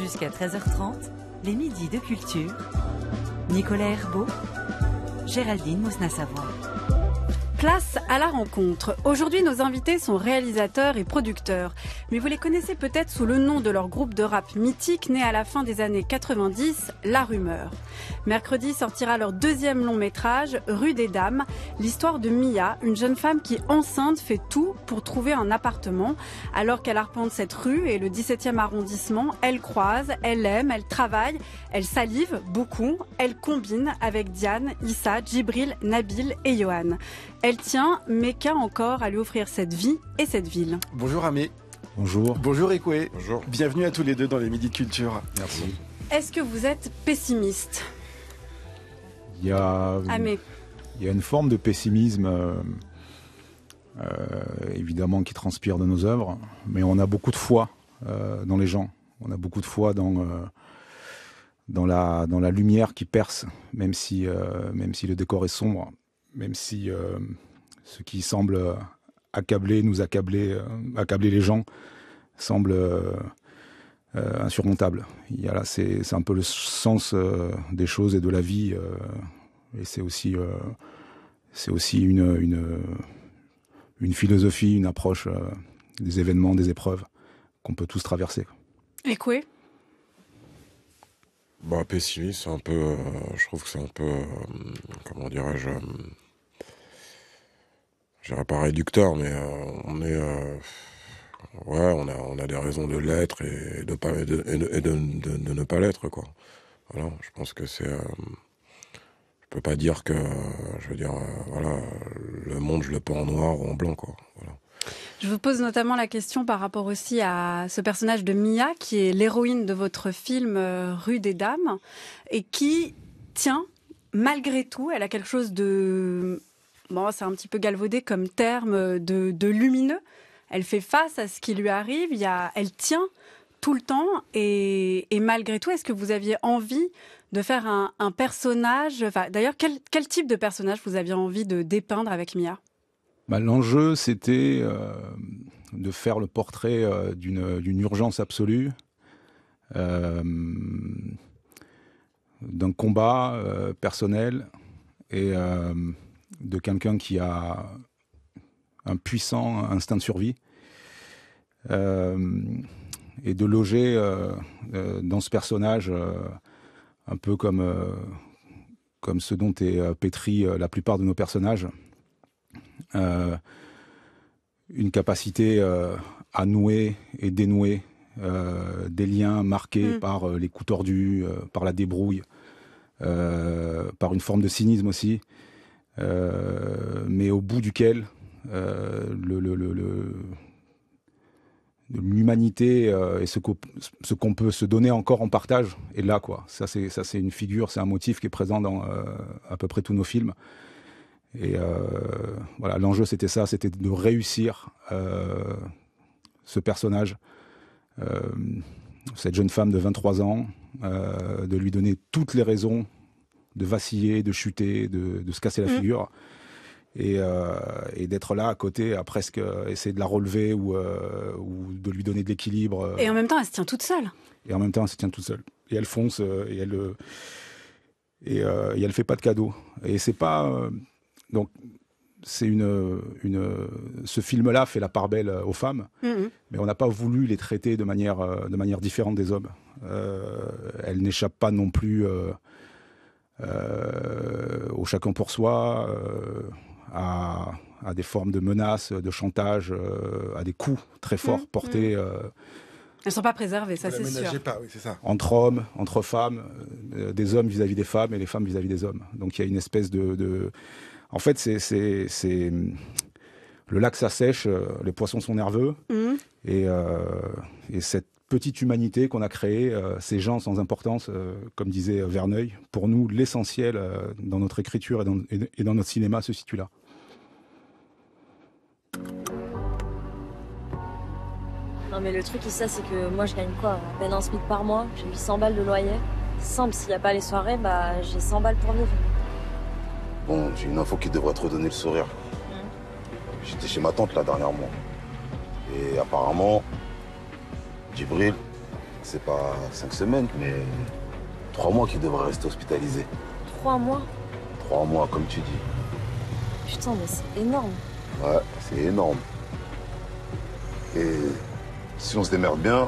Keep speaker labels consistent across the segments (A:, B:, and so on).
A: Jusqu'à 13h30, les midis de culture. Nicolas Herbeau, Géraldine Mosna-Savoie.
B: Place à la rencontre. Aujourd'hui, nos invités sont réalisateurs et producteurs. Mais vous les connaissez peut-être sous le nom de leur groupe de rap mythique né à la fin des années 90, La Rumeur. Mercredi sortira leur deuxième long métrage, Rue des Dames, l'histoire de Mia, une jeune femme qui, enceinte, fait tout pour trouver un appartement. Alors qu'elle arpente cette rue et le 17e arrondissement, elle croise, elle aime, elle travaille, elle salive beaucoup, elle combine avec Diane, Issa, Djibril, Nabil et Johan. Elle tient Mecca encore à lui offrir cette vie et cette ville.
C: Bonjour Amé.
D: Bonjour.
C: Bonjour Ekoué.
D: Bonjour.
C: Bienvenue à tous les deux dans les Midis de Culture.
D: Merci.
B: Est-ce que vous êtes pessimiste ?
D: Il y a une forme de pessimisme, évidemment, qui transpire de nos œuvres, mais on a beaucoup de foi dans les gens. On a beaucoup de foi dans la lumière qui perce, même si le décor est sombre, même si ce qui semble accabler les gens semble insurmontable. C'est un peu le sens des choses et de la vie, et c'est aussi une philosophie, une approche des événements, des épreuves qu'on peut tous traverser.
B: Et quoi ?
E: Pessimiste, c'est un peu, je trouve que c'est un peu, comment dirais-je, je dirais pas réducteur, mais on a des raisons de l'être et de ne pas l'être, quoi. Voilà, je pense que c'est, je peux pas dire que, le monde je le peins en noir ou en blanc, quoi. Voilà.
B: Je vous pose notamment la question par rapport aussi à ce personnage de Mia, qui est l'héroïne de votre film Rue des Dames, et qui tient, malgré tout, elle a quelque chose de... c'est un petit peu galvaudé comme terme, de lumineux. Elle fait face à ce qui lui arrive, elle tient tout le temps, et malgré tout, est-ce que vous aviez envie de faire un personnage... D'ailleurs, quel type de personnage vous aviez envie de dépeindre avec Mia ?
D: L'enjeu, c'était de faire le portrait d'une urgence absolue, d'un combat personnel et de quelqu'un qui a un puissant instinct de survie, et de loger dans ce personnage un peu comme ce dont est pétri la plupart de nos personnages. Une capacité à nouer et dénouer des liens marqués par les coups tordus, par la débrouille, par une forme de cynisme aussi, mais au bout duquel l'humanité et ce qu'on peut se donner encore en partage est là, quoi. Ça c'est une figure, c'est un motif qui est présent dans à peu près tous nos films. Et l'enjeu c'était ça, c'était de réussir ce personnage, cette jeune femme de 23 ans, de lui donner toutes les raisons de vaciller, de chuter, de se casser la figure, et d'être là à côté, à presque essayer de la relever ou de lui donner de l'équilibre.
B: Et en même temps, elle se tient toute seule.
D: Et elle fonce, et elle fait pas de cadeaux. Et c'est pas... Donc, ce film-là fait la part belle aux femmes, mais on n'a pas voulu les traiter de manière différente des hommes. Elles n'échappent pas non plus au chacun pour soi, à des formes de menaces, de chantage, à des coups très forts portés. Elles
B: ne sont pas préservées, ça c'est sûr.
C: Pas, oui, c'est ça.
D: Entre hommes, entre femmes, des hommes vis-à-vis des femmes et les femmes vis-à-vis des hommes. Donc il y a une espèce de... En fait, c'est le lac s'assèche, les poissons sont nerveux, et cette petite humanité qu'on a créée, ces gens sans importance, comme disait Verneuil, pour nous, l'essentiel dans notre écriture et dans notre cinéma se situe là.
F: Non mais le truc ici, c'est que moi je gagne quoi ? À peine un SMIC par mois, j'ai 800 balles de loyer. C'est simple, s'il n'y a pas les soirées, j'ai 100 balles pour vivre.
G: Bon, j'ai une info qui devrait te redonner le sourire. J'étais chez ma tante là dernièrement. Et apparemment, Djibril, C'est pas 5 semaines, mais 3 mois qu'il devrait rester hospitalisé.
F: 3 mois?
G: 3 mois, comme tu dis.
F: Putain, mais c'est énorme.
G: Ouais, c'est énorme. Et si on se démerde bien,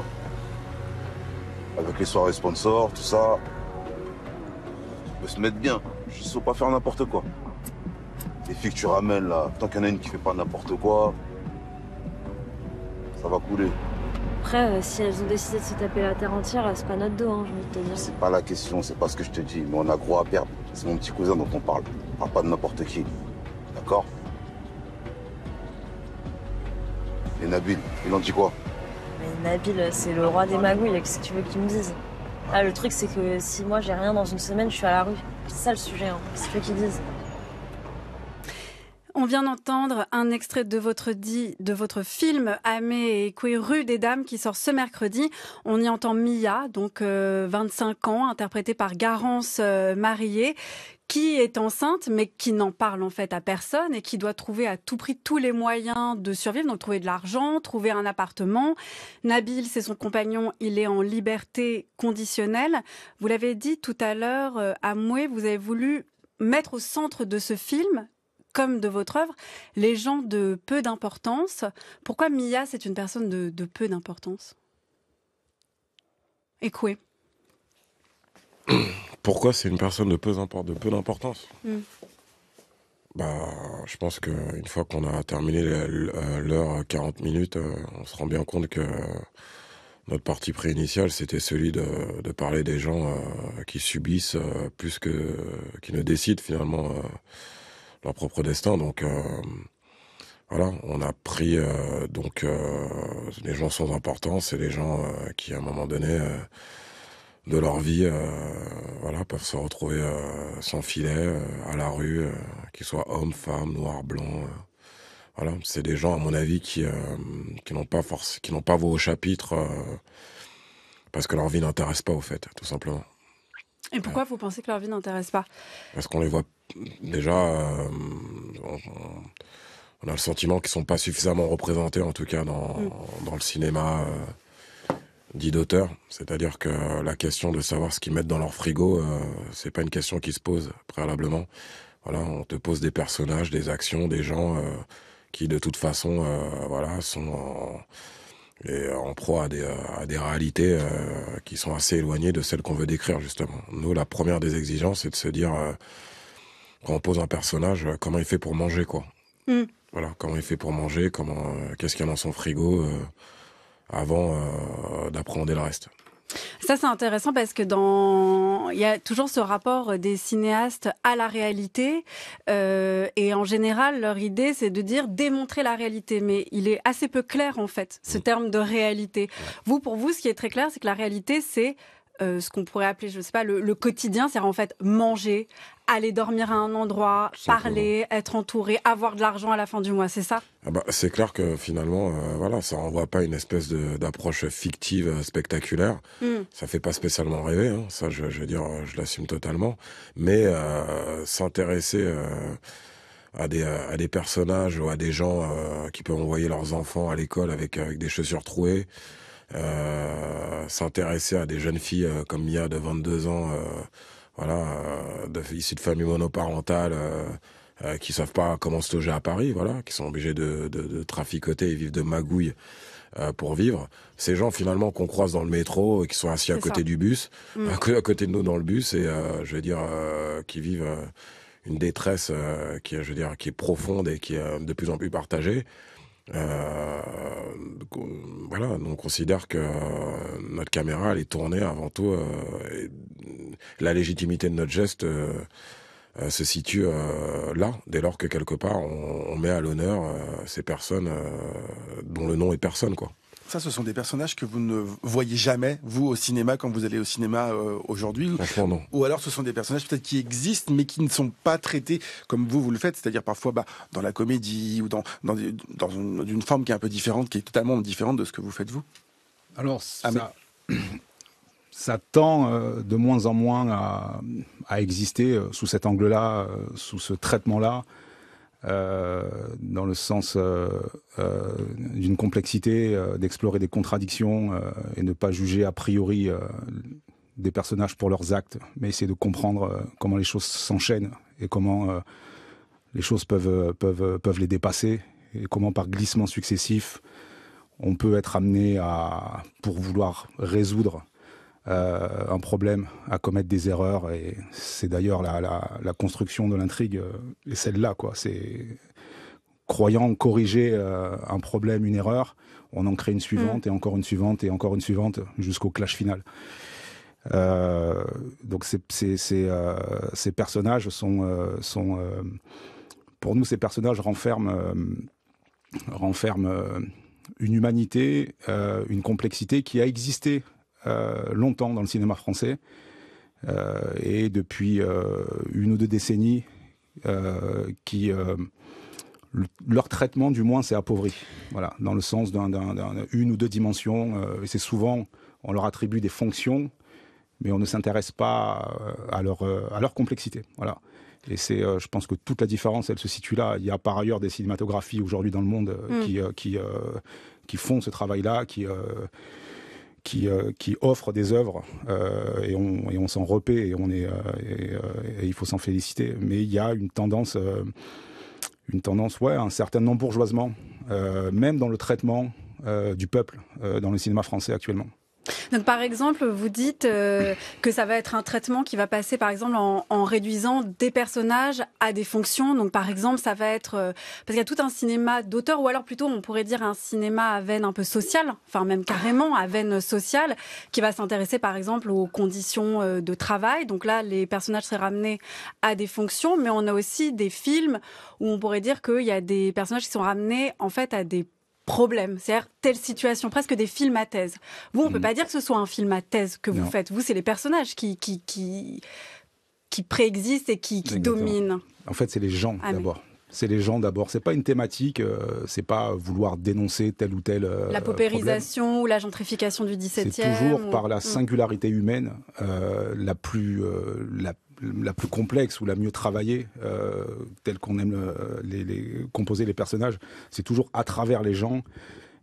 G: avec les soirées sponsors, tout ça, on peut se mettre bien. Juste faut pas faire n'importe quoi. Les filles que tu ramènes là, tant qu'il y en a une qui fait pas n'importe quoi, ça va couler.
F: Après, si elles ont décidé de se taper la terre entière, c'est pas notre dos, hein, j'ai envie de te dire.
G: C'est pas la question, c'est pas ce que je te dis, mais on a gros à perdre. C'est mon petit cousin dont on parle. On parle pas de n'importe qui. D'accord? Et Nabil, il en dit quoi?
F: Mais Nabil, c'est le roi des magouilles, qu'est-ce que tu veux qu'il me dise? Ah, le truc, c'est que si moi j'ai rien dans une semaine, je suis à la rue. C'est ça le sujet, hein. Qu'est-ce que tu veux qu'ils disent?
B: On vient d'entendre un extrait de votre film Amé et Ekwe, Rue des Dames, qui sort ce mercredi. On y entend Mia, donc 25 ans, interprétée par Garance Marié, qui est enceinte, mais qui n'en parle en fait à personne et qui doit trouver à tout prix tous les moyens de survivre, donc trouver de l'argent, trouver un appartement. Nabil, c'est son compagnon, il est en liberté conditionnelle. Vous l'avez dit tout à l'heure, Amoué, vous avez voulu mettre au centre de ce film, comme de votre œuvre, les gens de peu d'importance. Pourquoi Mia, c'est une personne de peu d'importance? Ekwe.
E: Pourquoi c'est une personne de peu d'importance? Bah, je pense qu'une fois qu'on a terminé l'heure 40 minutes, on se rend bien compte que notre parti pris initial, c'était celui de parler des gens qui subissent plus que qui ne décident finalement leur propre destin. Donc voilà, on a pris les gens sans importance et les gens qui à un moment donné de leur vie peuvent se retrouver sans filet à la rue, qu'ils soient hommes, femmes, noirs, blancs. Voilà, c'est des gens à mon avis qui n'ont pas voix au chapitre parce que leur vie n'intéresse pas au fait, tout simplement.
B: Et pourquoi vous pensez que leur vie n'intéresse pas?
E: Parce qu'on les voit déjà, on a le sentiment qu'ils sont pas suffisamment représentés, en tout cas dans le cinéma dit d'auteur. C'est-à-dire que la question de savoir ce qu'ils mettent dans leur frigo, c'est pas une question qui se pose préalablement. Voilà, on te pose des personnages, des actions, des gens qui de toute façon, sont en proie à des réalités qui sont assez éloignées de celles qu'on veut décrire justement. Nous, la première des exigences, c'est de se dire quand on pose un personnage, comment il fait pour manger, quoi. Voilà, comment il fait pour manger, qu'est-ce qu'il y a dans son frigo avant d'appréhender le reste.
B: Ça, c'est intéressant parce que il y a toujours ce rapport des cinéastes à la réalité et en général, leur idée, c'est de démontrer la réalité. Mais il est assez peu clair, en fait, ce terme de réalité. Pour vous, ce qui est très clair, c'est que la réalité, c'est ce qu'on pourrait appeler, je sais pas, le quotidien, c'est en fait manger, aller dormir à un endroit, parler, être entouré, avoir de l'argent à la fin du mois, c'est ça?
E: C'est clair que finalement, ça renvoie pas une espèce d'approche fictive spectaculaire. Ça fait pas spécialement rêver, hein. Ça, je veux dire, je l'assume totalement. Mais s'intéresser à des personnages ou à des gens qui peuvent envoyer leurs enfants à l'école avec des chaussures trouées, s'intéresser à des jeunes filles comme Mia de 22 ans, issues de familles monoparentales, qui savent pas comment se loger à Paris, voilà, qui sont obligés de traficoter et vivre de magouilles pour vivre. Ces gens finalement qu'on croise dans le métro et qui sont assis à côté du bus, à côté de nous dans le bus et qui vivent une détresse qui est profonde et qui est de plus en plus partagée. On considère que notre caméra elle est tournée avant tout et la légitimité de notre geste se situe là, dès lors que quelque part on met à l'honneur ces personnes dont le nom est personne, quoi.
C: Ça, ce sont des personnages que vous ne voyez jamais, vous, au cinéma, quand vous allez au cinéma aujourd'hui.
E: Franchement, non.
C: Ou alors, ce sont des personnages peut-être qui existent, mais qui ne sont pas traités comme vous le faites, c'est-à-dire parfois dans la comédie ou dans une forme qui est un peu différente, qui est totalement différente de ce que vous faites vous.
D: Alors, ça tend de moins en moins à exister sous cet angle-là, sous ce traitement-là. dans le sens d'une complexité, d'explorer des contradictions et ne pas juger a priori des personnages pour leurs actes, mais essayer de comprendre comment les choses s'enchaînent et comment les choses peuvent les dépasser et comment par glissement successif on peut être amené pour vouloir résoudre un problème, à commettre des erreurs. Et c'est d'ailleurs la construction de l'intrigue est celle-là, quoi. C'est croyant corriger un problème, une erreur, on en crée une suivante et encore une suivante et encore une suivante jusqu'au clash final. Donc ces personnages sont pour nous, ces personnages renferment une humanité, une complexité qui a existé longtemps dans le cinéma français et depuis 1 ou 2 décennies leur traitement du moins s'est appauvri, voilà, dans le sens d'une ou deux dimensions, et c'est souvent on leur attribue des fonctions mais on ne s'intéresse pas à leur complexité, voilà. Et c'est, je pense que toute la différence, elle se situe là. Il y a par ailleurs des cinématographies aujourd'hui dans le monde qui font ce travail-là, qui offrent des œuvres et on s'en repaît et il faut s'en féliciter. Mais il y a une tendance, un certain embourgeoisement, même dans le traitement du peuple dans le cinéma français actuellement.
B: Donc par exemple, vous dites que ça va être un traitement qui va passer par exemple en réduisant des personnages à des fonctions. Donc par exemple, ça va être parce qu'il y a tout un cinéma d'auteur, ou alors plutôt on pourrait dire un cinéma à veine un peu sociale, enfin même carrément à veine sociale, qui va s'intéresser par exemple aux conditions de travail. Donc là, les personnages seraient ramenés à des fonctions, mais on a aussi des films où on pourrait dire qu'il y a des personnages qui sont ramenés en fait à des problème, c'est-à-dire telle situation, presque des films à thèse. Vous, on peut pas dire que ce soit un film à thèse que vous faites. Vous, c'est les personnages qui préexistent et qui dominent.
D: En fait, c'est les gens d'abord. C'est les gens d'abord. C'est pas une thématique, c'est pas vouloir dénoncer tel ou tel
B: la paupérisation ou la gentrification du 17e.
D: C'est toujours par la singularité humaine la plus complexe ou la mieux travaillée, telle qu'on aime composer les personnages. C'est toujours à travers les gens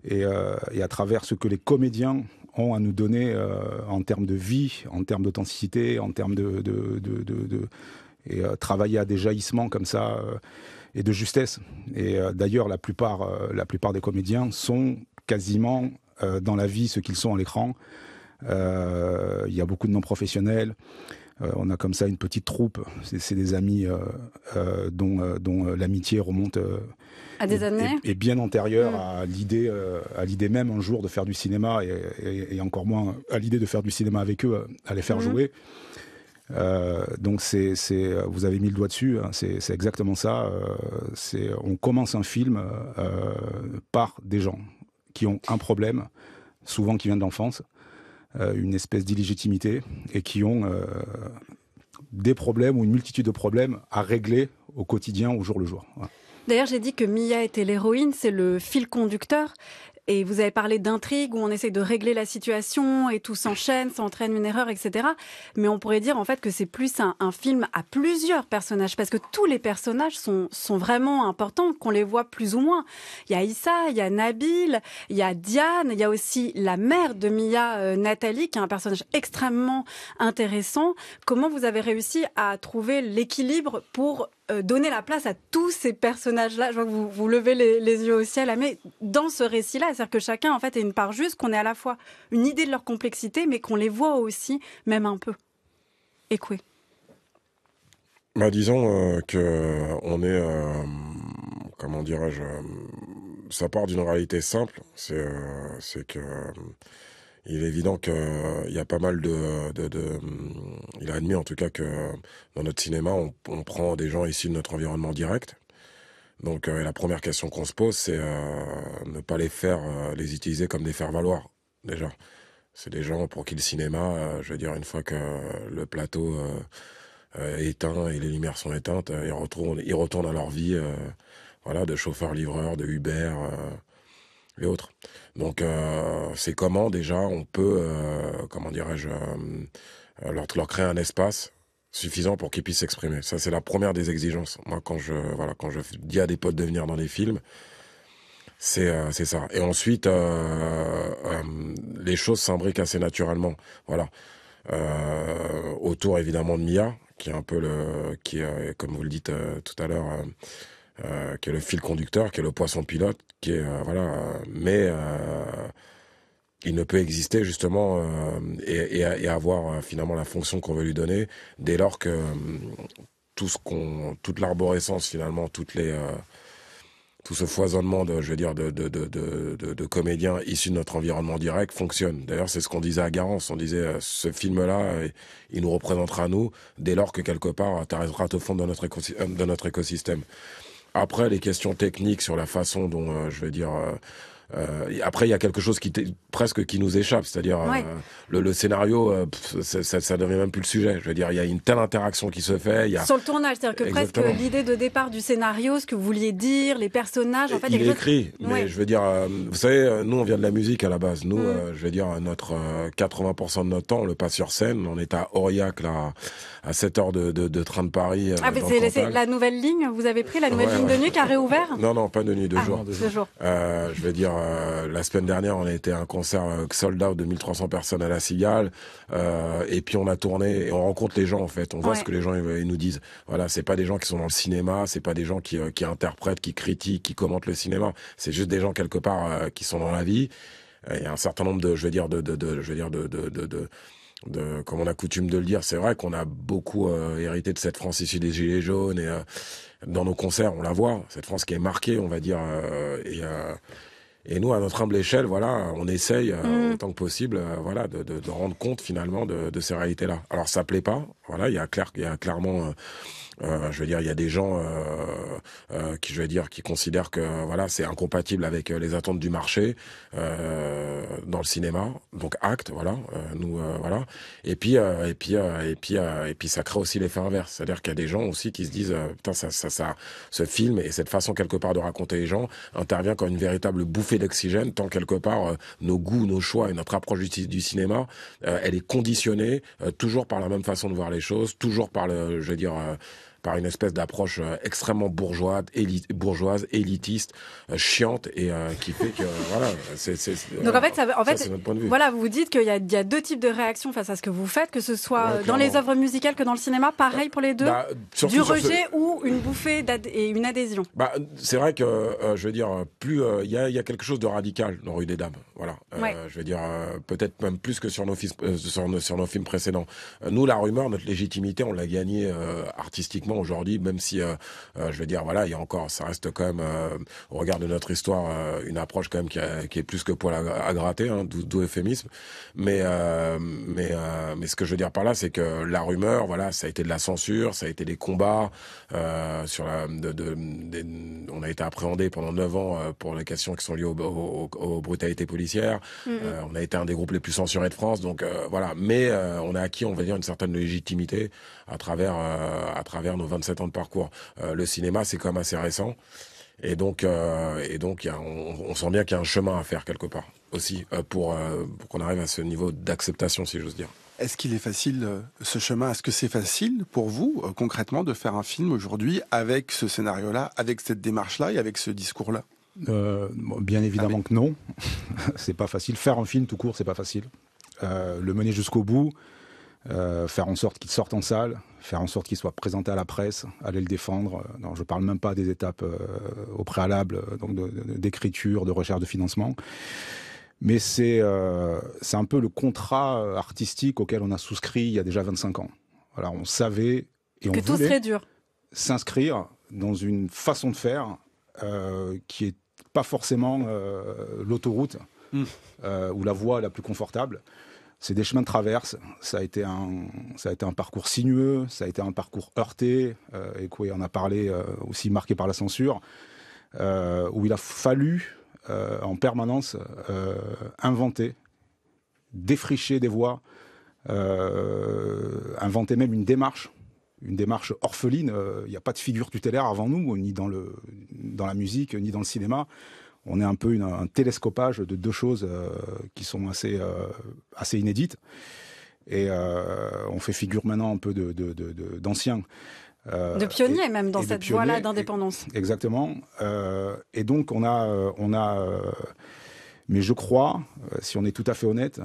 D: et à travers ce que les comédiens ont à nous donner en termes de vie, en termes d'authenticité, en termes et travailler à des jaillissements comme ça et de justesse. Et d'ailleurs, la plupart des comédiens sont quasiment dans la vie ce qu'ils sont à l'écran. Il y a beaucoup de non-professionnels. On a comme ça une petite troupe. C'est des amis dont l'amitié remonte
B: à des années
D: et bien antérieure à l'idée même un jour de faire du cinéma et encore moins à l'idée de faire du cinéma avec eux, à les faire jouer. Donc vous avez mis le doigt dessus, hein, c'est exactement ça. On commence un film par des gens qui ont un problème, souvent qui vient de l'enfance, une espèce d'illégitimité, et qui ont des problèmes ou une multitude de problèmes à régler au quotidien, au jour le jour. Voilà.
B: D'ailleurs, j'ai dit que Mia était l'héroïne, c'est le fil conducteur. Et vous avez parlé d'intrigue où on essaie de régler la situation et tout s'enchaîne, ça entraîne une erreur, etc. Mais on pourrait dire en fait que c'est plus un film à plusieurs personnages, parce que tous les personnages sont vraiment importants, qu'on les voit plus ou moins. Il y a Issa, il y a Nabil, il y a Diane, il y a aussi la mère de Mia, Nathalie, qui est un personnage extrêmement intéressant. Comment vous avez réussi à trouver l'équilibre pour donner la place à tous ces personnages-là? Je vois que vous levez les yeux au ciel, mais dans ce récit-là, c'est-à-dire que chacun en fait ait une part juste, qu'on ait à la fois une idée de leur complexité, mais qu'on les voit aussi, même un peu. Écouez.
E: Disons que on est, comment dirais-je, ça part d'une réalité simple, c'est que il est évident qu'il y a pas mal il a admis en tout cas que dans notre cinéma, on prend des gens issus de notre environnement direct. Donc la première question qu'on se pose, c'est ne pas les utiliser comme des faire-valoir, déjà. C'est des gens pour qui le cinéma, je veux dire, une fois que le plateau est éteint et les lumières sont éteintes, ils retournent à leur vie voilà, de chauffeur-livreur, de Uber et autres. Donc c'est comment déjà on peut, comment dirais-je, leur créer un espace suffisant pour qu'ils puissent s'exprimer. Ça, c'est la première des exigences. Moi, quand je dis à des potes de venir dans les films, c'est ça. Et ensuite, les choses s'imbriquent assez naturellement. Voilà. Autour évidemment de Mia, qui est un peu comme vous le dites tout à l'heure, qui est le fil conducteur, qui est le poisson pilote, qui est mais il ne peut exister justement et avoir finalement la fonction qu'on veut lui donner dès lors que toute l'arborescence finalement, tout ce foisonnement de comédiens issus de notre environnement direct fonctionne. D'ailleurs, c'est ce qu'on disait à Garance. On disait, ce film-là, il nous représentera nous, dès lors que quelque part, tu arriveras à te fondre dans notre écosystème. Après, les questions techniques sur la façon dont, après, il y a quelque chose qui nous échappe, c'est-à-dire le scénario, ça devient même plus le sujet. Je veux dire, il y a une telle interaction qui se fait.
B: Sur le tournage, c'est-à-dire que
E: Exactement.
B: presque l'idée de départ du scénario, ce que vous vouliez dire, les personnages, en fait,
E: il est écrit, mais je veux dire, vous savez, nous on vient de la musique à la base. Nous, je veux dire, notre 80% de notre temps, on le passe sur scène. On est à Aurillac là, à 7 heures de train de Paris.
B: C'est la nouvelle ligne. Vous avez pris la nouvelle ligne de nuit qui a réouvert ?
E: Non, pas de nuit, de jour.
B: De jour.
E: Je veux dire, la semaine dernière, on a été à un concert sold out de 1300 personnes à la Cigale, et puis on a tourné et on rencontre les gens en fait. On voit ce que les gens ils nous disent. Voilà, c'est pas des gens qui sont dans le cinéma, c'est pas des gens qui interprètent, qui critiquent, qui commentent le cinéma. C'est juste des gens quelque part qui sont dans la vie. Il y a un certain nombre comme on a coutume de le dire, c'est vrai qu'on a beaucoup hérité de cette France issue des Gilets jaunes et dans nos concerts, on la voit, cette France qui est marquée, on va dire, et nous, à notre humble échelle, voilà, on essaye autant que possible, de rendre compte finalement de ces réalités-là. Alors ça plaît pas, voilà, il y a clairement, il y a des gens qui considèrent que c'est incompatible avec les attentes du marché dans le cinéma. Donc acte, Et puis ça crée aussi l'effet inverse, c'est-à-dire qu'il y a des gens aussi qui se disent putain ce film et cette façon quelque part de raconter les gens intervient comme une véritable bouffée d'oxygène, tant quelque part nos goûts, nos choix et notre approche du cinéma, elle est conditionnée toujours par la même façon de voir les choses, toujours par par une espèce d'approche extrêmement bourgeoise, élitiste, chiante et qui fait que
B: Donc en fait,
E: c'est notre point de vue.
B: Voilà, vous vous dites qu'il y a deux types de réactions face à ce que vous faites, que ce soit dans les œuvres musicales que dans le cinéma, pareil pour les deux, du rejet ou une bouffée et une adhésion.
E: C'est vrai que plus il y a quelque chose de radical dans Rue des Dames, voilà. Peut-être même plus que sur nos films précédents. Nous, La Rumeur, notre légitimité, on l'a gagnée artistiquement aujourd'hui, même si il y a encore, ça reste quand même au regard de notre histoire une approche quand même qui est plus que poil à gratter, d'où euphémisme. Mais ce que je veux dire par là, c'est que La Rumeur, ça a été de la censure, ça a été des combats on a été appréhendé pendant 9 ans pour les questions qui sont liées aux brutalités policières. On a été un des groupes les plus censurés de France, donc mais on a acquis, on va dire, une certaine légitimité à travers nos 27 ans de parcours. Le cinéma, c'est quand même assez récent. Et donc on sent bien qu'il y a un chemin à faire quelque part aussi pour qu'on arrive à ce niveau d'acceptation, si j'ose dire.
C: Est-ce qu'il est facile, ce chemin, est-ce que c'est facile pour vous, concrètement, de faire un film aujourd'hui avec ce scénario-là, avec cette démarche-là et avec ce discours-là ?
D: Bien évidemment que non. C'est pas facile. Faire un film tout court, c'est pas facile. Le mener jusqu'au bout, faire en sorte qu'il sorte en salle, faire en sorte qu'il soit présenté à la presse, aller le défendre. Non, je parle même pas des étapes au préalable, donc d'écriture, de recherche de financement. Mais c'est un peu le contrat artistique auquel on a souscrit il y a déjà 25 ans. Voilà, on savait et on
B: tout serait dur.
D: S'inscrire dans une façon de faire qui est pas forcément l'autoroute ou la voie la plus confortable. C'est des chemins de traverse. Ça a été un parcours sinueux, ça a été un parcours heurté, et Koué en a parlé, aussi marqué par la censure, où il a fallu en permanence inventer, défricher des voies, inventer même une démarche orpheline. Il n'y a pas de figure tutélaire avant nous, ni dans la musique, ni dans le cinéma. On est un peu un télescopage de deux choses qui sont assez inédites. Et on fait figure maintenant un peu d'anciens.
B: De pionniers même dans cette voie-là d'indépendance.
D: Exactement. Et donc on a mais je crois, si on est tout à fait honnête,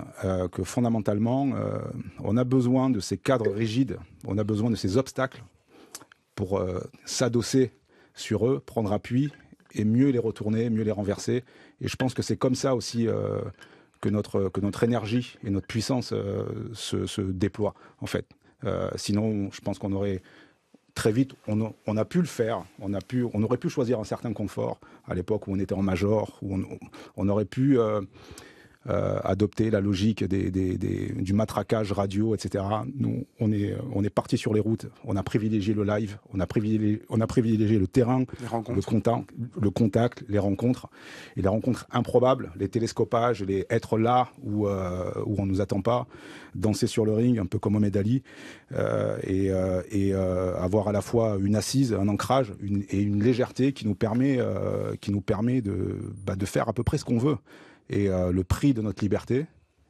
D: que fondamentalement, on a besoin de ces cadres rigides, on a besoin de ces obstacles pour s'adosser sur eux, prendre appui et mieux les retourner, mieux les renverser. Et je pense que c'est comme ça aussi que notre énergie et notre puissance se déploient, en fait. Sinon, je pense qu'on aurait très vite, on a pu le faire, on aurait pu choisir un certain confort à l'époque où on était en major, où on aurait pu adopter la logique du matraquage radio, etc. Nous, on est parti sur les routes, on a privilégié le live, on a privilégié le terrain, le contact, les rencontres, et les rencontres improbables, les télescopages, les être là où on nous attend pas, danser sur le ring, un peu comme Mohamed Ali, et avoir à la fois une assise, un ancrage, et une légèreté qui nous permet de faire à peu près ce qu'on veut. Et le prix de notre liberté,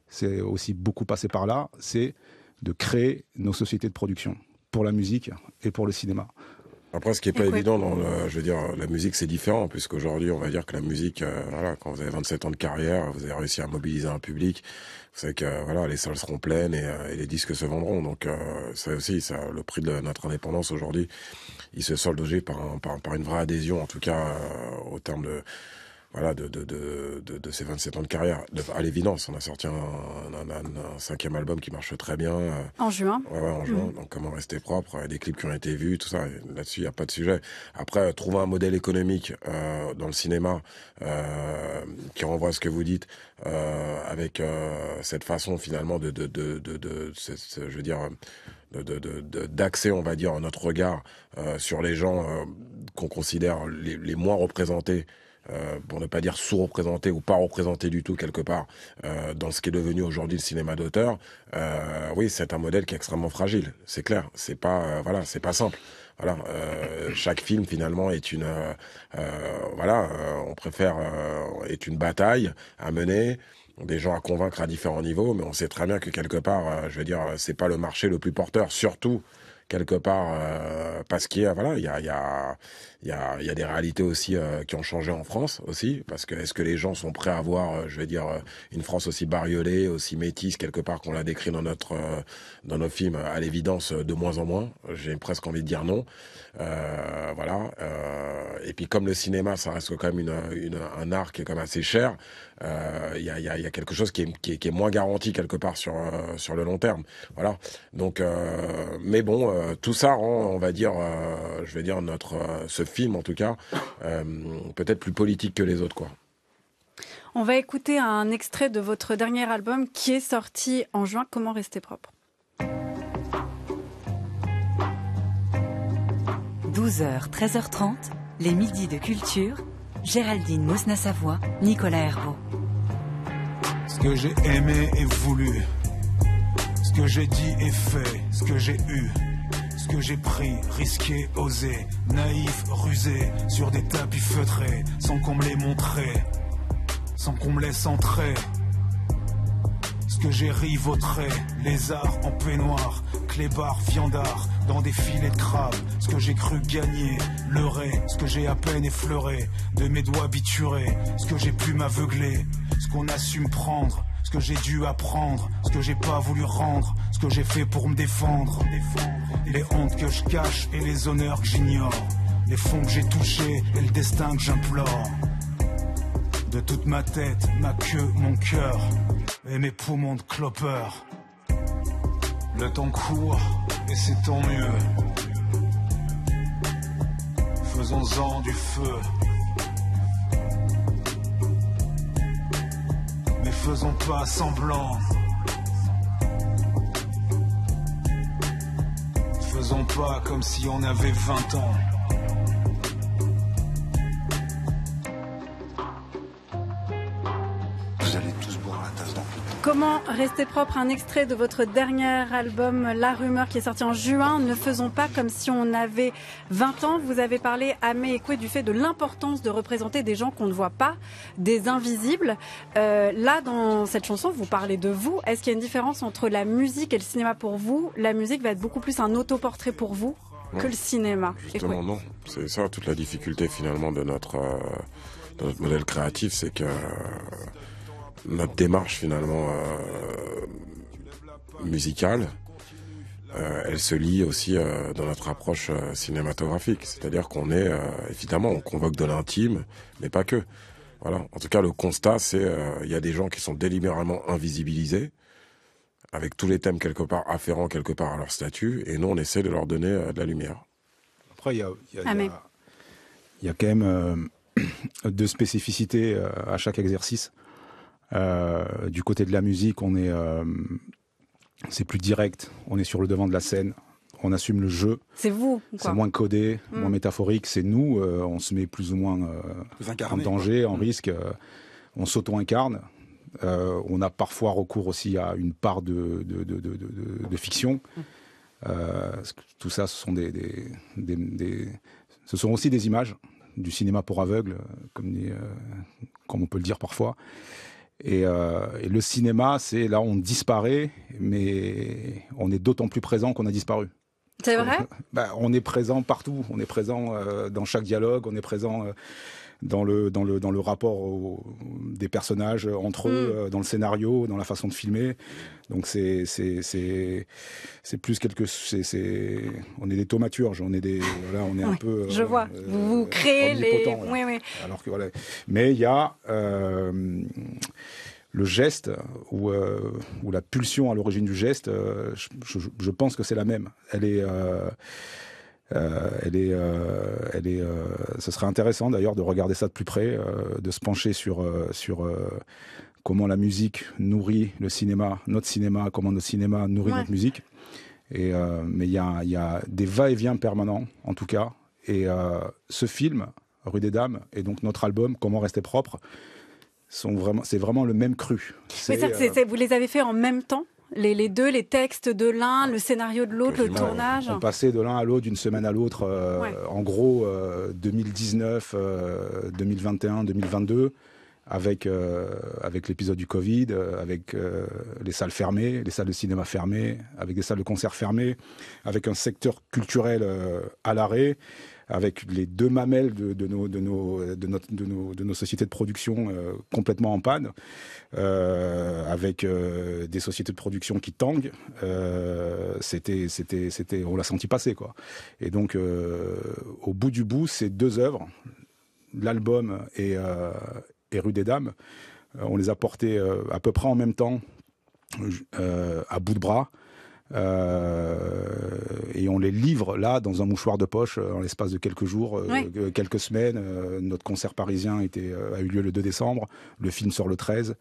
D: c'est aussi beaucoup passé par là, c'est de créer nos sociétés de production pour la musique et pour le cinéma.
E: Après, ce qui n'est pas évident je veux dire, la musique, c'est différent, puisqu'aujourd'hui, on va dire que la musique, voilà, quand vous avez 27 ans de carrière, vous avez réussi à mobiliser un public. Vous savez que, voilà, les salles seront pleines et les disques se vendront. Donc, ça aussi, le prix de notre indépendance aujourd'hui, il se solde aussi par une vraie adhésion, en tout cas, au terme de ces 27 ans de carrière. À l'évidence, on a sorti un 5e album qui marche très bien.
B: En juin.
E: Ouais, en juin. Donc, comment rester propre, des clips qui ont été vus, tout ça. Là-dessus, il n'y a pas de sujet. Après, trouver un modèle économique dans le cinéma qui renvoie à ce que vous dites, avec cette façon finalement je veux dire, d'axer, on va dire, notre regard sur les gens qu'on considère les moins représentés, pour ne pas dire sous-représenté ou pas représenté du tout quelque part dans ce qui est devenu aujourd'hui le cinéma d'auteur. Oui, c'est un modèle qui est extrêmement fragile, c'est clair. C'est pas c'est pas simple. Voilà, chaque film finalement est une est une bataille à mener, des gens à convaincre à différents niveaux, mais on sait très bien que quelque part, je veux dire, c'est pas le marché le plus porteur, surtout quelque part parce qu'il y a des réalités aussi qui ont changé en France aussi, parce que est-ce que les gens sont prêts à voir je veux dire une France aussi bariolée, aussi métisse quelque part qu'on l'a décrit dans nos films, à l'évidence de moins en moins. J'ai presque envie de dire non. Et puis comme le cinéma, ça reste quand même un art qui est quand même assez cher, il y a quelque chose qui est moins garanti quelque part sur le long terme. Voilà. Donc mais bon, tout ça rend, on va dire, je vais dire ce film en tout cas, peut-être plus politique que les autres, quoi.
B: On va écouter un extrait de votre dernier album qui est sorti en juin, Comment rester propre.
A: 12h, 13h30, les midis de culture. Géraldine Mosna-Savoie, Nicolas Herbeau.
H: Ce que j'ai aimé et voulu, ce que j'ai dit et fait, ce que j'ai eu, ce que j'ai pris, risqué, osé, naïf, rusé, sur des tapis feutrés, sans qu'on me les montre, sans qu'on me laisse entrer. Ce que j'ai rivautré, lézard en peignoir, clébard, viandard, dans des filets de crabe. Ce que j'ai cru gagner, leurré, ce que j'ai à peine effleuré, de mes doigts biturés, ce que j'ai pu m'aveugler, ce qu'on a su me prendre, ce que j'ai dû apprendre, ce que j'ai pas voulu rendre, ce que j'ai fait pour me défendre. Les hontes que je cache et les honneurs que j'ignore, les fonds que j'ai touchés et le destin que j'implore. De toute ma tête, ma queue, mon cœur et mes poumons de clopeur. Le temps court et c'est tant mieux. Faisons-en du feu. Mais faisons pas semblant. Faisons pas comme si on avait 20 ans.
B: Comment rester propre, un extrait de votre dernier album La Rumeur qui est sorti en juin. Ne faisons pas comme si on avait 20 ans. Vous avez parlé à Meekwe du fait de l'importance de représenter des gens qu'on ne voit pas, des invisibles. Là, dans cette chanson, vous parlez de vous. Est-ce qu'il y a une différence entre la musique et le cinéma pour vous? La musique va être beaucoup plus un autoportrait pour vous que le cinéma.
E: Justement, non. C'est ça toute la difficulté finalement de notre modèle créatif, c'est que notre démarche finalement musicale, elle se lie aussi dans notre approche cinématographique. C'est-à-dire qu'on est, évidemment, on convoque de l'intime, mais pas que. Voilà. En tout cas, le constat, c'est il y a des gens qui sont délibérément invisibilisés, avec tous les thèmes quelque part afférents quelque part à leur statut, et nous, on essaie de leur donner de la lumière.
D: Après, il y a quand même deux spécificités à chaque exercice. Du côté de la musique, c'est plus direct, on est sur le devant de la scène, on assume le jeu.
B: C'est vous, quoi.
D: C'est moins codé, moins métaphorique, c'est nous, on se met plus ou moins en danger, en risque, on s'auto-incarne. On a parfois recours aussi à une part de fiction. Tout ça, ce sont aussi des images du cinéma pour aveugles, comme on peut le dire parfois. Et le cinéma, c'est là où on disparaît, mais on est d'autant plus présent qu'on a disparu.
B: C'est vrai ?
D: On est présent partout, on est présent dans chaque dialogue, on est présent dans le rapport des personnages entre eux, dans le scénario, dans la façon de filmer. Donc c'est plus on est des thaumaturges, on est un peu.
B: Je vois. Vous créez les. Oui.
D: Alors que voilà. Mais il y a le geste ou la pulsion à l'origine du geste. Je pense que c'est la même. Ce serait intéressant d'ailleurs de regarder ça de plus près, de se pencher sur comment la musique nourrit le cinéma, notre cinéma, comment notre cinéma nourrit notre musique. Mais il y a des va-et-vient permanents, en tout cas. Et ce film, Rue des Dames, et donc notre album, Comment rester propre, c'est vraiment le même cru.
B: Mais vous les avez fait en même temps ? Les deux, les textes de l'un, le scénario de l'autre, le tournage.
D: On passait de l'un à l'autre, d'une semaine à l'autre. En gros, 2019, 2021, 2022, avec l'épisode du Covid, avec les salles fermées, les salles de cinéma fermées, avec des salles de concert fermées, avec un secteur culturel à l'arrêt, avec les deux mamelles de nos sociétés de production complètement en panne, avec des sociétés de production qui tanguent. On l'a senti passer, quoi. Et donc, au bout du bout, ces deux œuvres, l'album et Rue des Dames, on les a portées à peu près en même temps, à bout de bras. Et on les livre là dans un mouchoir de poche en l'espace de quelques jours, quelques semaines. Notre concert parisien a eu lieu le 2 décembre, le film sort le 13,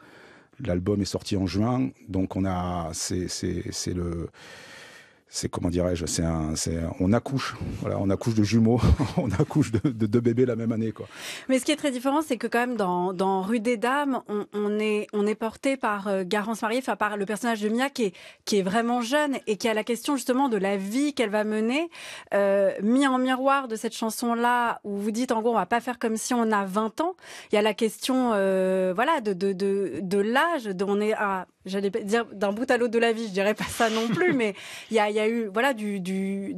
D: l'album est sorti en juin, donc on accouche de jumeaux, on accouche de deux bébés la même année, quoi.
B: Mais ce qui est très différent, c'est que quand même dans Rue des Dames, on est porté par Garance Marié, enfin par le personnage de Mia qui est vraiment jeune et qui a la question justement de la vie qu'elle va mener, mis en miroir de cette chanson-là où vous dites en gros on va pas faire comme si on a 20 ans. Il y a la question de l'âge, on est à, j'allais dire d'un bout à l'autre de la vie, je dirais pas ça non plus, mais il y a eu du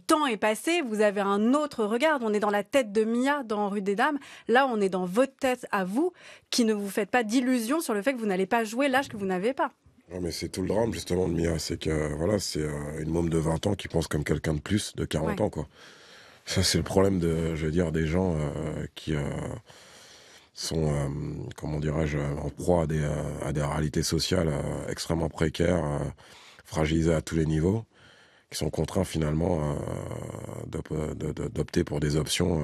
B: temps est passé, vous avez un autre regard. On est dans la tête de Mia dans Rue des Dames. Là, on est dans votre tête à vous, qui ne vous faites pas d'illusions sur le fait que vous n'allez pas jouer l'âge que vous n'avez pas.
E: Non, mais c'est tout le drame justement de Mia, c'est que c'est une môme de 20 ans qui pense comme quelqu'un de plus de 40 ans, quoi. Ça, c'est le problème des gens qui sont, en proie à des réalités sociales extrêmement précaires, fragilisées à tous les niveaux, qui sont contraints finalement d'opter pour des options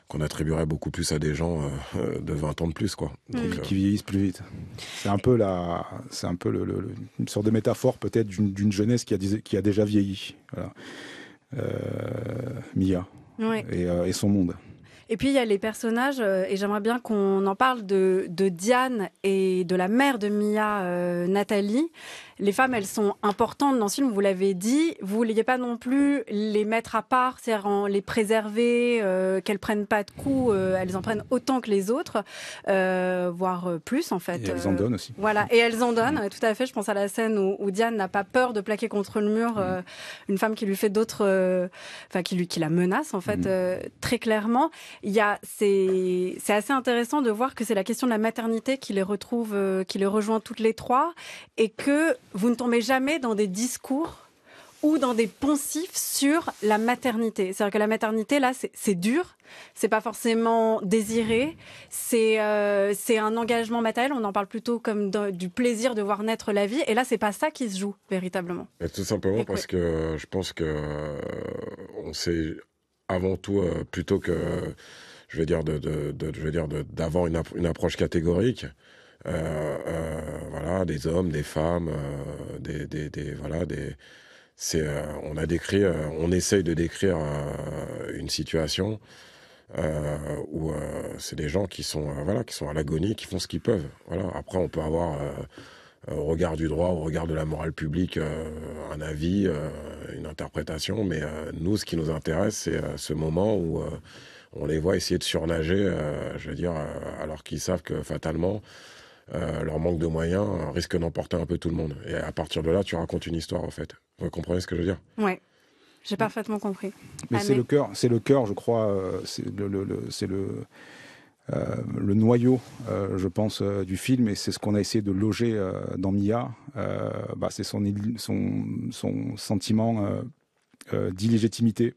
E: qu'on attribuerait beaucoup plus à des gens de 20 ans de plus, quoi. Donc,
D: qui vieillissent plus vite. C'est un peu une sorte de métaphore peut-être d'une jeunesse qui a déjà vieilli. Voilà. Mia et son monde.
B: Et puis il y a les personnages, et j'aimerais bien qu'on en parle de Diane et de la mère de Mia, Nathalie. Les femmes, elles sont importantes dans ce film, vous l'avez dit. Vous vouliez pas non plus les mettre à part, c'est-à-dire les préserver, qu'elles prennent pas de coups, elles en prennent autant que les autres, voire plus en fait.
D: Et elles en donnent aussi.
B: Voilà, et elles en donnent, tout à fait. Je pense à la scène où Diane n'a pas peur de plaquer contre le mur une femme qui lui fait d'autres, qui la menace en fait, très clairement. C'est assez intéressant de voir que c'est la question de la maternité qui les retrouve, qui les rejoint toutes les trois, et que vous ne tombez jamais dans des discours ou dans des poncifs sur la maternité. C'est-à-dire que la maternité, là, c'est dur, c'est pas forcément désiré, c'est un engagement matériel, on en parle plutôt comme du plaisir de voir naître la vie, et là, c'est pas ça qui se joue, véritablement.
E: Et tout simplement parce que je pense que on sait avant tout, plutôt que, je veux dire, d'avoir une approche catégorique, voilà, des hommes, des femmes, on essaye de décrire une situation où c'est des gens qui sont à l'agonie, qui font ce qu'ils peuvent. Voilà. Après, on peut avoir au regard du droit, au regard de la morale publique, un avis, une interprétation, mais nous, ce qui nous intéresse, c'est ce moment où on les voit essayer de surnager, alors qu'ils savent que fatalement, leur manque de moyens risque d'emporter un peu tout le monde. Et à partir de là, tu racontes une histoire, en fait. Vous comprenez ce que je veux dire ?
B: Oui, j'ai parfaitement compris.
D: Mais c'est le cœur, je crois, c'est le noyau, je pense, du film, et c'est ce qu'on a essayé de loger dans Mia. C'est son sentiment d'illégitimité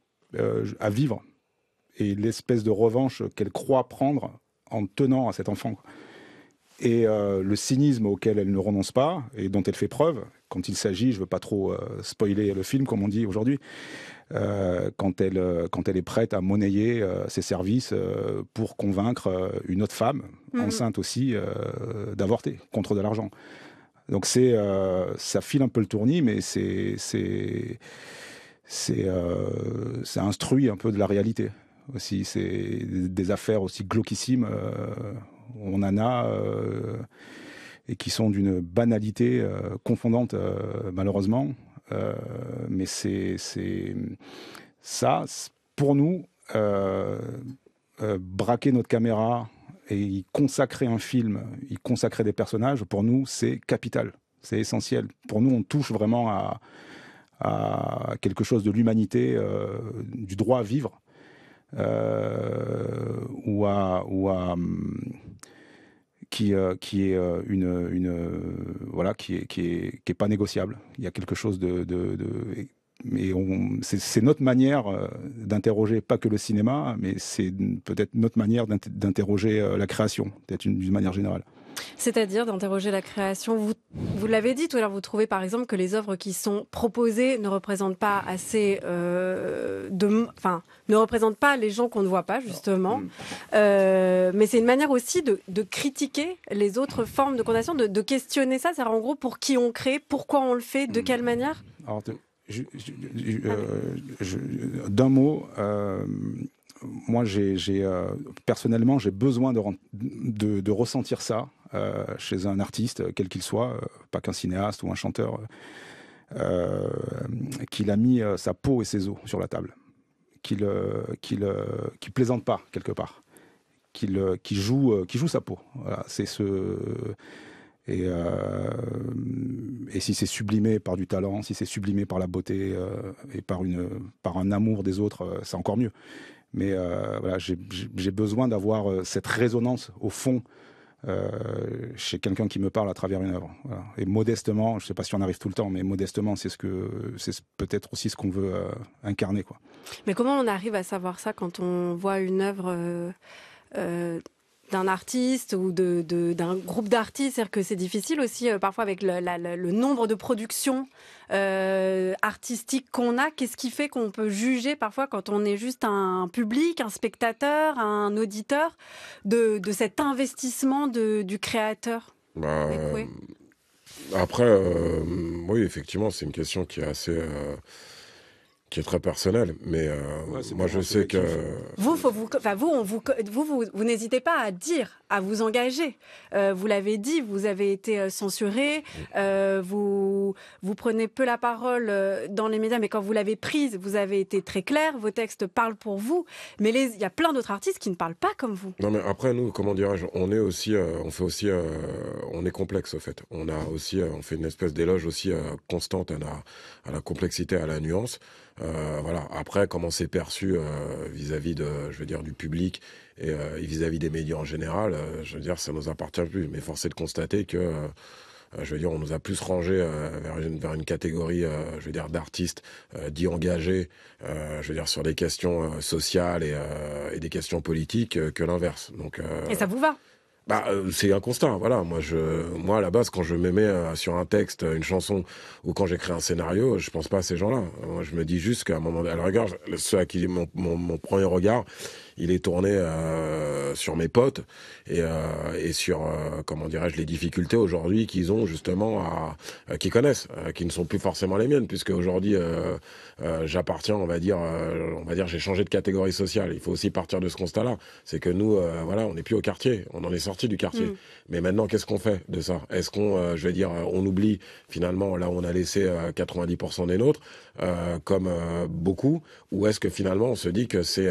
D: à vivre, et l'espèce de revanche qu'elle croit prendre en tenant à cet enfant. Et le cynisme auquel elle ne renonce pas, et dont elle fait preuve, quand il s'agit, je ne veux pas trop spoiler le film, comme on dit aujourd'hui, quand elle est prête à monnayer ses services pour convaincre une autre femme, enceinte aussi, d'avorter contre de l'argent. Donc ça file un peu le tournis, mais ça instruit un peu de la réalité aussi. C'est des affaires aussi glauquissimes, on en a, et qui sont d'une banalité confondante, malheureusement. Mais c'est ça, pour nous, braquer notre caméra et y consacrer un film, y consacrer des personnages, pour nous, c'est capital, c'est essentiel. Pour nous, on touche vraiment à quelque chose de l'humanité, du droit à vivre, qui est qui est pas négociable. Il y a quelque chose mais c'est notre manière d'interroger pas que le cinéma, mais c'est peut-être notre manière d'interroger la création, peut-être d'une manière générale.
B: C'est-à-dire d'interroger la création. Vous l'avez dit tout à l'heure, vous trouvez par exemple que les œuvres qui sont proposées ne représentent pas assez ne représentent pas les gens qu'on ne voit pas, justement. Mais c'est une manière aussi de critiquer les autres formes de condamnation, de questionner ça. C'est-à-dire en gros pour qui on crée, pourquoi on le fait, de quelle manière.
D: Alors, d'un mot, moi, personnellement, j'ai besoin de ressentir ça chez un artiste, quel qu'il soit, pas qu'un cinéaste ou un chanteur, qu'il a mis sa peau et ses os sur la table, qu'il plaisante pas quelque part, qu'il joue sa peau. Voilà, c'est et si c'est sublimé par du talent, si c'est sublimé par la beauté et par un amour des autres, c'est encore mieux. Mais voilà, j'ai besoin d'avoir cette résonance au fond chez quelqu'un qui me parle à travers une œuvre. Voilà. Et modestement, je ne sais pas si on arrive tout le temps, mais modestement, c'est peut-être aussi ce qu'on veut incarner, quoi.
B: Mais comment on arrive à savoir ça quand on voit une œuvre d'un artiste ou d'un groupe d'artistes? C'est-à-dire que c'est difficile aussi parfois avec le nombre de productions artistiques qu'on a. Qu'est-ce qui fait qu'on peut juger parfois quand on est juste un public, un spectateur, un auditeur de cet investissement du créateur?
E: Après, oui, effectivement, c'est une question qui est qui est très personnel, mais moi je sais que
B: vous n'hésitez pas à dire, à vous engager. Vous l'avez dit, vous avez été censuré, vous prenez peu la parole dans les médias, mais quand vous l'avez prise, vous avez été très clair. Vos textes parlent pour vous, mais il y a plein d'autres artistes qui ne parlent pas comme vous.
E: Non, mais après nous, comment dirais-je, on est complexe au fait. On fait une espèce d'éloge aussi constante à la complexité, à la nuance. Voilà. Après, comment c'est perçu vis-à-vis du public et vis-à-vis des médias en général, ça nous appartient plus. Mais force est de constater que, on nous a plus rangé vers une catégorie, d'artistes dits engagés, sur des questions sociales et des questions politiques que l'inverse. Donc.
B: Et ça vous va?
E: C'est un constat, voilà. Moi, à la base, quand je me mets sur un texte, une chanson, ou quand j'écris un scénario, je pense pas à ces gens-là. Moi, je me dis juste qu'à un moment donné, regarde, ceux à qui mon premier regard, il est tourné sur mes potes et sur les difficultés aujourd'hui qu'ils ont justement qu'ils connaissent, qui ne sont plus forcément les miennes, puisque aujourd'hui j'appartiens, on va dire j'ai changé de catégorie sociale. Il faut aussi partir de ce constat-là, c'est que nous on n'est plus au quartier, on en est sorti du quartier. Mais maintenant, qu'est-ce qu'on fait de ça? Est-ce qu'on on oublie finalement là où on a laissé 90% des nôtres, comme beaucoup, ou est-ce que finalement on se dit que c'est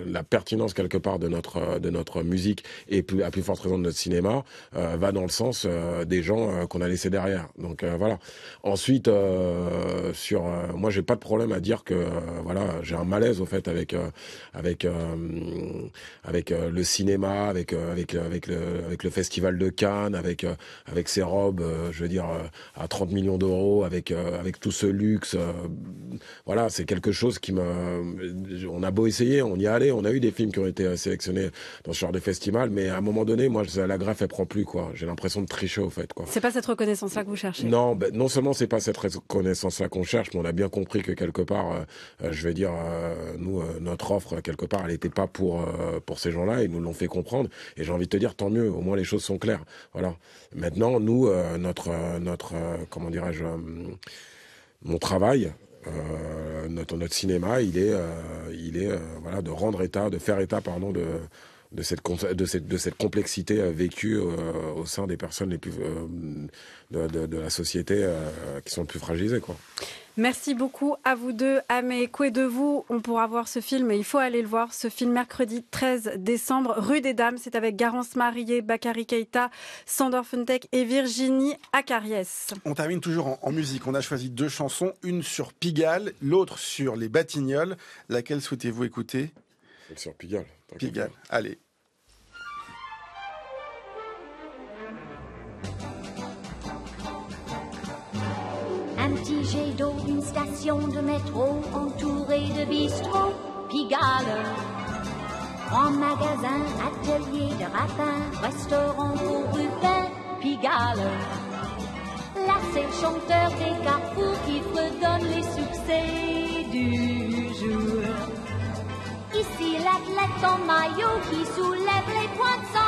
E: la pertinence quelque part de notre musique et à plus forte raison de notre cinéma va dans le sens des gens qu'on a laissés derrière. Donc voilà. Ensuite, moi j'ai pas de problème à dire que j'ai un malaise au fait avec le cinéma, avec le festival de Cannes, avec ces robes, à 30 millions d'euros, avec tout ce luxe. Voilà, c'est quelque chose on a beau essayer, on y est allé, on a eu des films qui ont été sélectionnés dans ce genre de festival, mais à un moment donné, moi, la greffe, elle prend plus, quoi. J'ai l'impression de tricher, au fait, quoi.
B: C'est pas cette reconnaissance-là que vous cherchez?
E: Non, non seulement c'est pas cette reconnaissance-là qu'on cherche, mais on a bien compris que quelque part, nous, notre offre, quelque part, elle était pas pour ces gens-là, ils nous l'ont fait comprendre, et j'ai envie de te dire, tant mieux, au moins les choses sont claires. Voilà. Maintenant, nous, mon travail, notre cinéma, il est de rendre état, de faire état, pardon, de cette complexité vécue au sein des personnes les plus de la société qui sont les plus fragilisées, quoi.
B: Merci beaucoup à vous deux. Amé, Koué de vous, on pourra voir ce film, et il faut aller le voir, ce film mercredi 13 décembre, Rue des Dames. C'est avec Garance Marié, Bakary Keïta, Sandor Funtek et Virginie Acariès.
C: On termine toujours en musique. On a choisi 2 chansons, une sur Pigalle, l'autre sur les Batignolles. Laquelle souhaitez-vous écouter?
E: Celle sur Pigalle.
C: Pigalle, allez.
I: Un petit jet d'eau d'une station de métro entourée de bistrots, Pigalle. Grand magasin, atelier de rapin, restaurant pour Rupin, Pigalle. Là, c'est le chanteur des carrefours qui fredonne les succès du jour. Ici, l'athlète en maillot qui soulève les poids de 100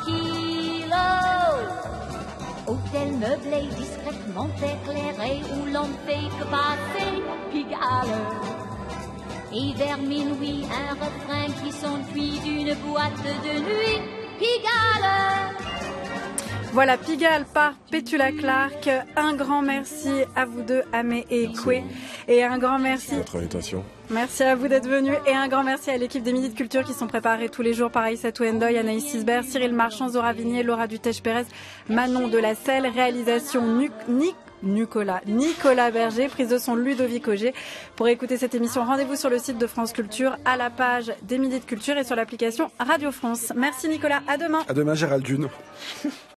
I: kilos. Hôtel meublé, discrètement éclairé, où l'on ne fait que passer, Pigalle. Et vers minuit, un refrain qui s'enfuit d'une boîte de nuit, Pigalle.
B: Voilà, Pigalle par Petula Clark. Un grand merci à vous deux, Amé et Koué. Et un grand merci.
E: Votre invitation.
B: Merci à vous d'être venus. Et un grand merci à l'équipe des Midi de Culture qui sont préparés tous les jours par Aïssatou Endoy, Anaïs Sisbert, Cyril Marchand, Zora Vignier, Laura Dutèche-Pérez, Manon Delacelle. Réalisation Nicolas Berger, prise de son Ludovic Auger. Pour écouter cette émission, rendez-vous sur le site de France Culture, à la page des Midi de Culture et sur l'application Radio France. Merci Nicolas, à demain.
C: À demain Géraldine.